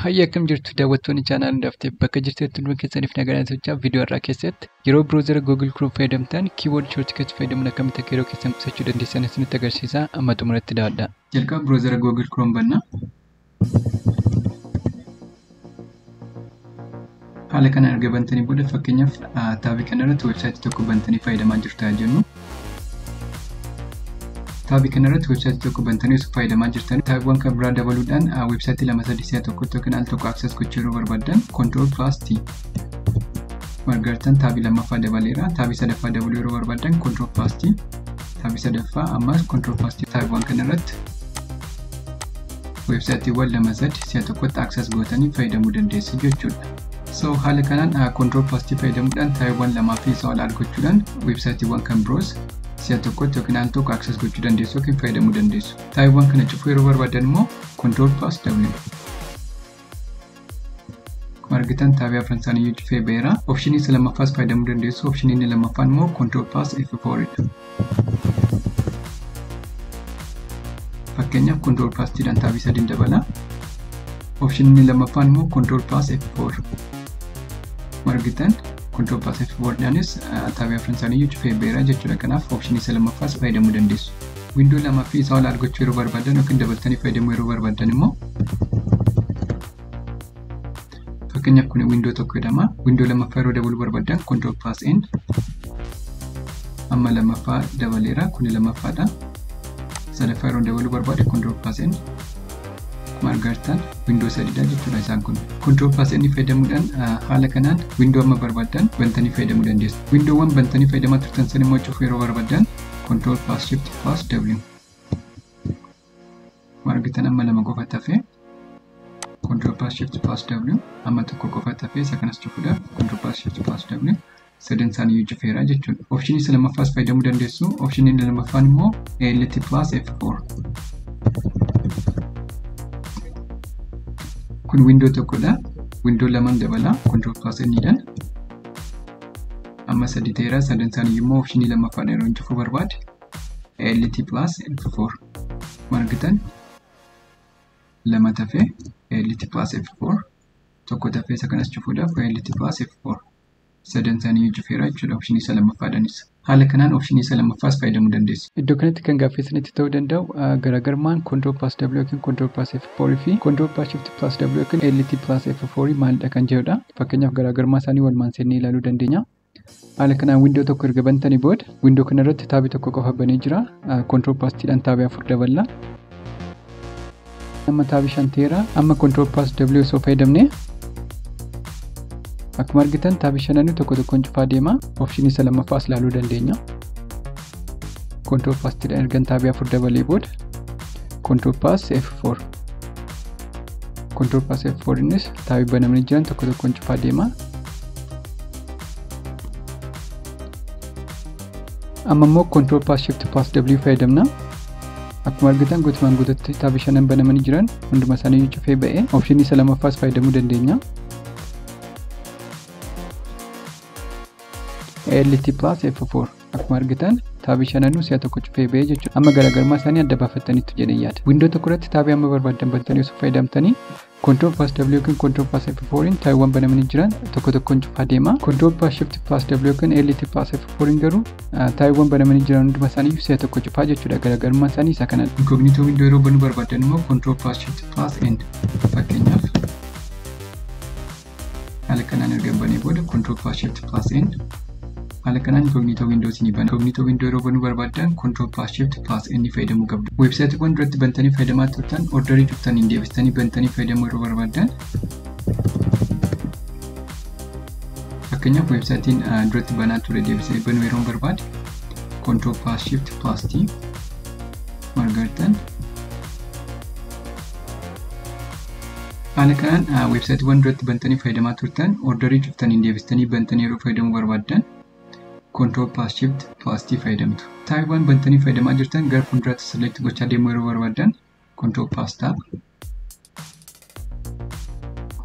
Hayyakam jirtu daawwattoonni chaanaalii daftee bakka jirtetti hunduma keessaniif nagaan socho'aa viidiyoo irraa keessatti yeroo browser Google Chrome fayyadamtan keyboard shortcut fayyadamuun akkamitti akka yeroo keessan qusachuu dandeessan isinitti agarsiisa. Amma xumuratti daawwadhaa. Jalqaba browser Google Chrome banna. Haala kanaan erga bantanii booda fakkeenyaaf taabii kanarratti websaayitii tokko bantanii fayyadamaa jirtu jennu. Taabii kanarratti websaayitii tokko bantanii osoo fayyadamaa jirtan taabiiwwan kan biraa dabaluudhaan websaayitii lama sadii si'a tokkotti yookiin al tokko access gochuu yeroo barbaadan Ctrl+T margartan taabii lammaffaa dabaleera. Taabii sadaffaa dabaluu yeroo barbaadan Ctrl+T taabii sadaffaa ammas Ctrl+T taabiiwwan kanarratti websaayitiiwwan lama sadii si'a tokkotti access gootanii fayyadamuu dandeessu jechuudha. So haala kanaan Ctrl+T fayyadamuudhaan taabiiwwan lamaa fi isa ol argachuudhaan websaayitiiwwan kan biroos si'a tokkotti yookiin al tokko access gochuu dandeessu yookiin fayyadamuu dandeessu. Taabiiwwan kana cufuu yeroo barbaadan immoo Ctrl+W. Akkuma argitan taabii afran isaanii cufee ba'eera. Opshinii isa lammaffaas fayyadamuu dandeessu. Opshinii inni lammaffaan immoo Ctrl+F4 dha. Fakkeenyaaf Ctrl+T dhaan taabii sadiin dabala. Opshinii inni lammaffaan immoo Ctrl+F4. Argitan Ctrl+F4 dhaanis taabii afran isaanii cufee ba'eera jechuudha. Kanaaf opshinii isa lammaffaas fayyadamuu dandeessu. Window lamaa fi isa ol argachuu yeroo barbaadan yookiin dabaltanii fayyadamuu yeroo barbaadan immoo fakkeenyaaf kun window tokko jedhama. Window lammaffaa yeroo dabaluu barbaadan Ctrl+N amma lammaffaa dabaleera. Kun lammaffaadha. Sadaffaa yeroo dabaluu barbaade Ctrl+N margartan window sadiidha jechuudha isaan kun. Ctrl+N fayyadamuudhaan haala kanaan window amma barbaadan bantanii fayyadamuu dandeessu. Windowwan bantanii fayyadamaa turtan san immoo cufuu yeroo barbaadan Ctrl+Shift+W. Margitan amma lama qofa tafe Ctrl+Shift+W amma tokko qofa tafe isa kanas cufuudhaaf Ctrl+Shift+W sadan isaanii cufeera jechuudha. Opshinii isa lammaffaas fayyadamuu dandeessu. Opshinii inni lammaffaan immoo Alt+F4. Kun window tokkodha. Window lamaan dabala Ctrl+N dhaan amma sadi ta'eera. Sadan isaanii immoo opshinii lammaffaan yeroo cufuu barbaade Alt+F4 margitan lama tafe Alt+F4 tokko tafe isa kanas cufuudhaaf Alt+F4 sadan isaanii cufeera jechuudha opshinii isa lammaffaadhaanis. Haala kanaan opshinii isa lammaffaas fayyadamuu dandeessu. Iddoo kanatti kan gaaffiisanitti ta'uu danda'u garaagarummaan Ctrl+W yookiin Ctrl+F4 fi Ctrl+Shift+W yookiin Alt+F4 maalidha kan jedhudha. Fakkeenyaaf garaagarummaa isaanii walumaan seennee ilaaluu dandeenya. Haala kanaan window tokko erga bantanii booda window kanarratti taabii tokko qofa banee jira. Ctrl+T dhaan taabii 4 daballa. Amma taabii 5 ta'eera. Amma Ctrl+W osoo fayyadamne akkuma argitan taabii 5 tokko tokkoon cufaa deema. Opshinii isa lammaffaas ilaaluu dandeenya. Ctrl+T dhaan ergan taabii 4 dabalee booda Ctrl+F4. Ctrl+F4 innis taabii banamanii jiran tokko tokkoon cufaa deema. Amma immoo Ctrl+Shift+W fayyadamna. Akkuma argitan guutumaan guututti taabii 5 banamanii jiran hunduma isaanii cufee ba'e. Opshinii isa lammaffaas fayyadamuu dandeenya. Alt+F4 akkuma argitan taabii 5 si'a tokko cufee ba'e jechuudha. Amma garaagarummaa isaanii adda baafattaniitu jedhee yaada. Window tokko irratti taabii amma barbaadan bantanii osoo fayyadamtanii Ctrl+W yookiin Ctrl+F4 taabiiwwan banamanii jiran tokko tokkoon cufaa deema. Ctrl+Shift+W yookiin Alt+F4 garuu taabiiwwan banamanii jiran hunduma isaanii si'a tokko cufaa jechuudha. Garaagarummaan isaanii isa kanadha. Incognito window yeroo banuu barbaadan immoo Ctrl+Shift+N fakkeenyaaf haala kanaan erga banee booda Ctrl+Shift+N haala kanaan incognito windows ni bana. Incognito window yeroo banuu barbaadan Ctrl+Shift+N fayyadamuu qabdu. Websaayitiiwwan duratti bantanii fayyadamaa turtan orderii cuftanii deebistanii bantanii fayyadamuu yeroo barbaadan fakkeenyaaf websaayitiin duratti banaa ture deebisee banuu yeroo barbaade Ctrl+Shift+T margartan haala kanaan websaayitiiwwan duratti bantanii fayyadamaa turtan orderii cuftanii deebistanii bantanii yeroo fayyadamuu barbaadan Ctrl+Shift+T fayyadamtu. Taabiiwwan bantanii fayyadamaa jirtan gara fuulduraatti select gochaa deemuu yeroo barbaadan Ctrl+Tab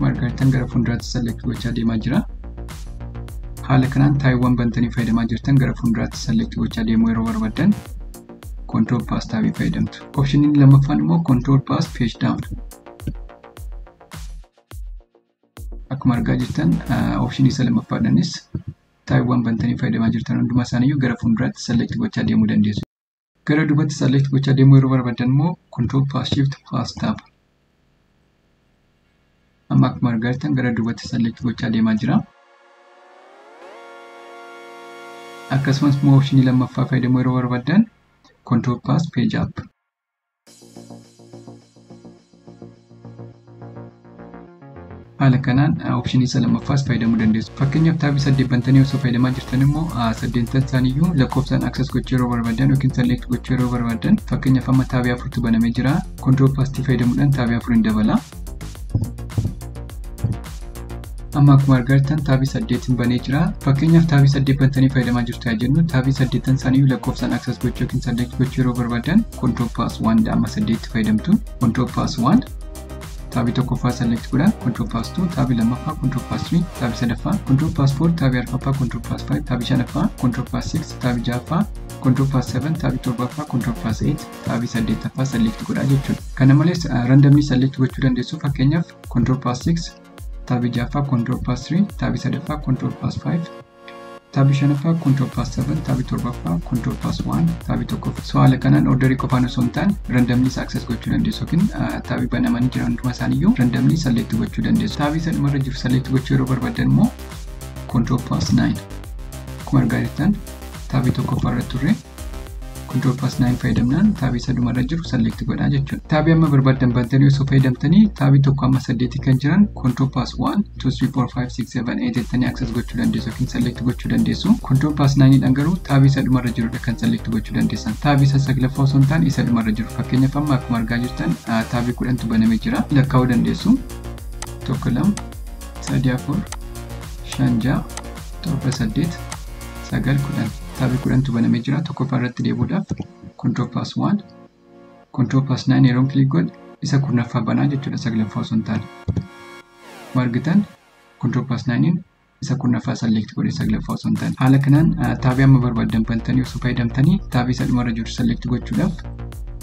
margartan gara fuulduraatti select gochaa deemaa jira. Haala kanaan taabiiwwan bantanii fayyadamaa jirtan gara fuulduraatti select gochaa deemuu yeroo barbaadan Ctrl+Tab fayyadamtu. Opshinii lammaffaan immoo Ctrl+Page Down akkuma argaa jirtan optionii isa lammaffaadhaanis taayiwwan bantanii fayyadamaa jirtan hundumaa isaaniiyyuu gara fuulduraatti select gochaa deemuu dandeessu. Gara duubatti select gochaa deemuu yeroo barbaadan immoo control plus shift plus tab. Amma akkuma argaa jirtan gara duubatti select gochaa deemaa jira. Akkasumas immoo optionii lammaffaa fayyadamuu yeroo barbaadan control plus page up. Haala kanaan optionii isa lammaffaas fayyadamuu dandeessu. Fakkeenyaaf taabii 8 bantanii osoo fayyadamaa jirtan immoo 8 isaaniiyyuu lakkoofsaan access gochuu yeroo barbaadan yookiin select gochuu yeroo barbaadan fakkeenyaaf amma taabii 4tu banamee jira. Control plus T fayyadamuudhaan taabii 4 hin dabala. Amma akkuma argaa jirtan taabii 8 banee jira. Fakkeenyaaf taabii 8 bantanii fayyadamaa jirtu yaa jennu taabii 8 isaaniiyyuu lakkoofsaan access gochuu yookiin select gochuu yeroo barbaadan control plus 1 amma 8 fayyadamtu. Control plus 1 taabii tokkoffaa select godhaan control plus 2 taabii lammaffaa control plus 3 taabii sadaffaa control plus 4 taabii arfaffaa control plus 5 taabii shanaffaa control plus 6 taabii ja'affaa control plus 7 taabii torbaffaa control plus 8 taabii saddeettaffaa select godhaa jechuudha. Kana malees randomly select gochuu dandeessu. Fakkeenyaaf control plus 6 taabii ja'affaa control plus 3 taabii sadaffaa control plus 5 taabii shanaffaa control plus 7 taabii torbaffaa control plus 1 taabii tokkoffaa. So haala kanaan orderii qofaan osoo hin taane randomly access gochuu dandeessu yookiin taabii banamanii jiran hunduma isaaniiyyuu randomly select gochuu dandeessu. Taabii sadumarra jiru select gochuu yeroo barbaadan immoo control plus 9. Akkuma argaa jirtan taabii tokkoffaa irra turre control plus 9 fayyadamnaan taabii sadumarra jiru select godhaa jechuudha. Taabii amma barbaadan bantanii osoo fayyadamtanii taabii tokko amma 8 kan jiran control plus 1 2 3 4 5 6 7 8 jettanii access gochuu dandeessu yookiin select gochuu dandeessu. Control plus 9 dhaan garuu taabii sadumarra jirudha kan select gochuu dandeessan. Taabii saglaffaa osoo hin taane sadumarra jiru. Fakkeenyaaf amma akkuma argaa jirtan taabii 10tu banamee jira. Lakkaa'uu dandeessu. 1 2 3 4 5 6 7 8 9 10. Taabii 10tu banamee jira. Tokkoffaa irratti deebi'uudhaaf control plus 1 control plus 9 yeroo click godhu isa kurnaffaa banaa jechuudha saglaffaa osoo hin taane. Argitan control plus 9 isa kurnaffaa select godhe saglaffaa osoo hin taane. Haala kanaan taabii amma barbaadan bantanii osoo fayyadamtanii taabii sadumarra jiru select gochuudhaaf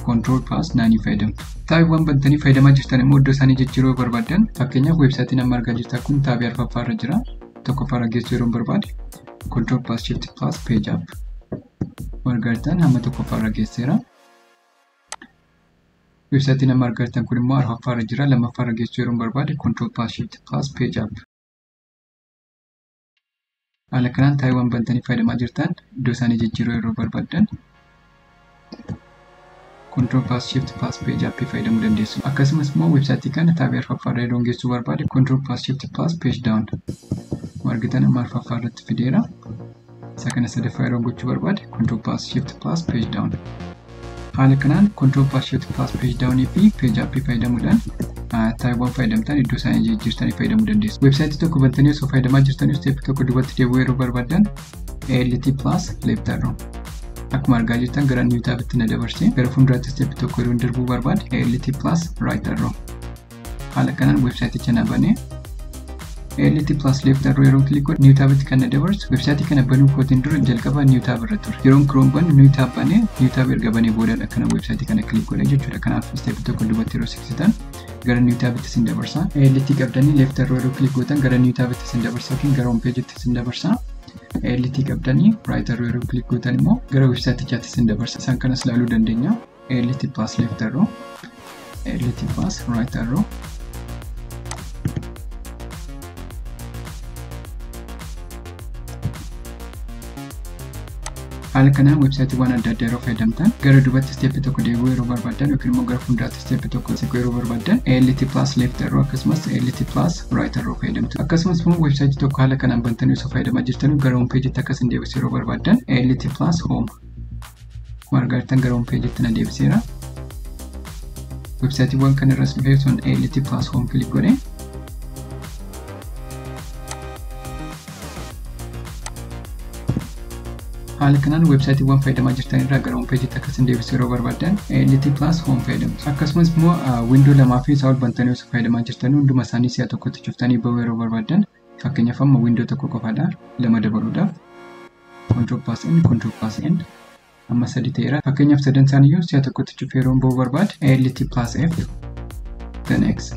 control plus 9 fayyadamtu. Taabiiwwan bantanii fayyadamaa jirtan immoo iddoo isaanii jijjiiruu barbaadan fakkeenyaaf weebsaayitiin amma argaa jirtan kun taabii arfaffaa irra jira. Tokkoffaa irra geessuu yeroo barbaade control plus shift plus page up. Argitan hamma tokkoffaa irra geesseera. Weebsaayitiin amma argitan kun immoo arfaffaa irra jira. Lammaffaa irra geessuu yeroo barbaade control plus shift plus page up. Haala kanaan taabiiwwan bantanii fayyadamaa jirtan iddoo isaanii jijjiiruu yeroo barbaadan control plus shift plus page up fayyadamuu dandeessu. Akkasumas immoo weebsaayitii kana taabii arfaffaa irra yeroo geessuu barbaade control plus shift plus page down. Argitan amma arfaffaa irratti fideera. Isa kana sadaffaa yeroo gochuu barbaade control plus shift plus page down. Haala kanaan control plus shift plus page down fi page up fayyadamuudhaan taayiwwan fayyadamtan iddoo isaanii jijjiirtanii fayyadamuu dandeessu. Weebsaayitii tokko bantanii osoo fayyadamaa jirtanii step tokko duubatti deebi'uu yeroo barbaadan alt plus left arrow. Akkuma argaa jirtan gara new taabitti na dabarsee gara fuulduraatti step tokko yeroo darbuu barbaade alt plus right arrow. Haala kanaan weebsaayiticha na banee alt plus left arrow yeroo click godhu new taabitti kan na dabarsu. Weebsaayitii kana banuu kootiin dura jalqaba new tab irra ture. Yeroo Chrome banu new tab banee new tab erga banee boodadha kana weebsaayitii kana click godha jechuudha. Kanaaf step tokko duubatti yeroo siqsitan gara new tabitti sin dabarsa. alt qabdanii left arrow yeroo click gootan gara new tabitti sin dabarsa yookiin gara home page'itti sin dabarsa. alt qabdanii right arrow yeroo click gootan immoo gara weebsaayitichaatti sin dabarsa. Isaan kanas ilaaluu dandeenya. alt plus left arrow, alt plus right arrow. Haala kanaan weebsaayitiiwwan adda addaa yeroo fayyadamtan gara duubatti step tokko deebi'uu yeroo barbaadan yookiin immoo gara fuulduraatti step tokko siquu yeroo barbaadan alt plus left arrow akkasumas alt plus right arrow fayyadamtu. Akkasumas immoo weebsaayitii tokko haala kanaan bantanii osoo fayyadamaa jirtan gara home page'itti akka isin deebisu yeroo barbaadan alt plus home. Akkuma argaa jirtan gara home page'itti na deebiseera. Weebsaayitiiwwan kanarras dhufee sun alt plus home click godhee haala kanaan weebsaayitiiwwan fayyadamaa jirtan irraa gara home page'itti akka isin deebisu yeroo barbaadan alt plus home fayyadamtu. Akkasumas immoo windoo lamaa fi isaa ol bantanii osoo fayyadamaa jirtan hunduma isaanii si'a tokkotti cuftanii bahuu yeroo barbaadan fakkeenyaaf amma windoo tokko qofaadha lama dabaluudhaaf control plus n control plus n amma 3 ta'eera. Fakkeenyaaf sadan isaaniiyyuu si'a tokkotti cufee yeroo bahuu barbaade alt plus f then x.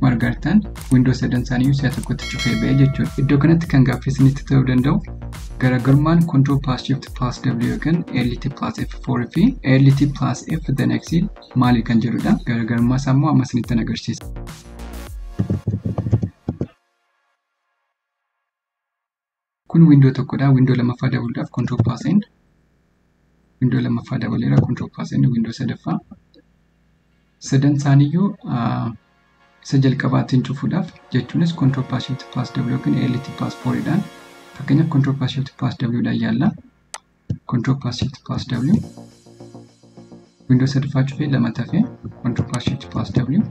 margartan Windows 7 isaanii si'a tokkotti cufee ba'ee jechuudha. Iddoo kanatti kan gaaffii isinitti ta'uu danda'u garaagarummaan Control plus Shift plus W yookaan ALT plus F4 fi ALT plus F the next maali kan jedhudha. Garaagarummaa isaa immoo amma isinitti agarsiisa. Kun window tokkodha. Window lamaffaa dabaluudhaaf Control plus N. Window lamaffaa dabaleera Control plus N window sadaffaa. Sadan isaaniiyyuu isa jalqabaatiin cufuudhaaf jechuunis Control plus Shift plus W yookiin ALT plus 4 dhaan fakkeenyaaf Control plus Shift plus W dhaan yaalla. Control plus Shift plus W window sadaffaa cufee lama tafee Control plus Shift plus W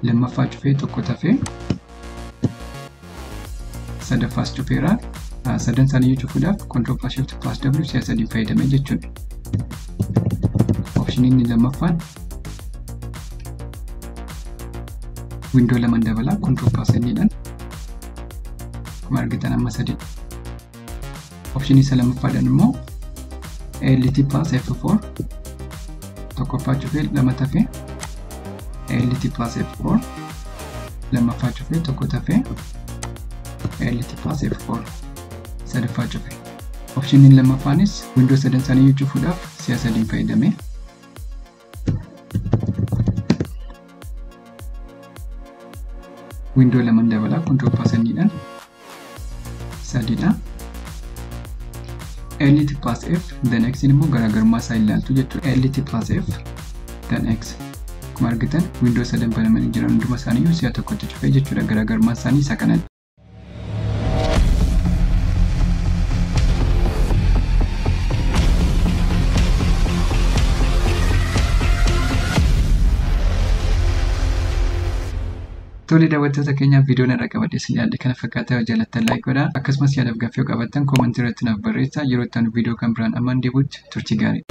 lammaffaa cufee tokko tafee sadaffaas cufeera. Sadan isaaniiyyuu cufuudhaaf Control plus Shift plus W si'a sadiin fayyadamee jechuudha. Opshiniin lammaffaan window laman dabala Control plus N dhaan akkuma argitan amma sadi. Option isa lammaffaadhaan immoo ALT plus F4 tokkoffaa cufee lama tafee ALT plus F4 lammaffaa cufee tokko tafee ALT plus F4 sadaffaa cufee. Option lammaffaanis window sadan isaanii cufuudhaaf si'a sadiin fayyadamee window laman dabala Control plus N dhaan sadidha. ALT plus F then X immoo garaagarummaa isaa ilaaltu jechuudha. ALT plus F then X akkuma argitan window sadan banamanii jiran hunduma isaaniiyyuu si'a tokkotti cufee jechuudha. Garaagarummaa isaanii isa kanadha. Tole daawwattoota keenyaaf viidiyoon irra qabadee isin yaadde kana fakkaataa yoo jaallattan like godhaa. Akkasumas yaadaaf gaaffii yoo qabaattan koomentii irratti naaf barreessaa. Yeroo itti aanu viidiyoo kan biraan ammaan deebi'utti turtii gaarii.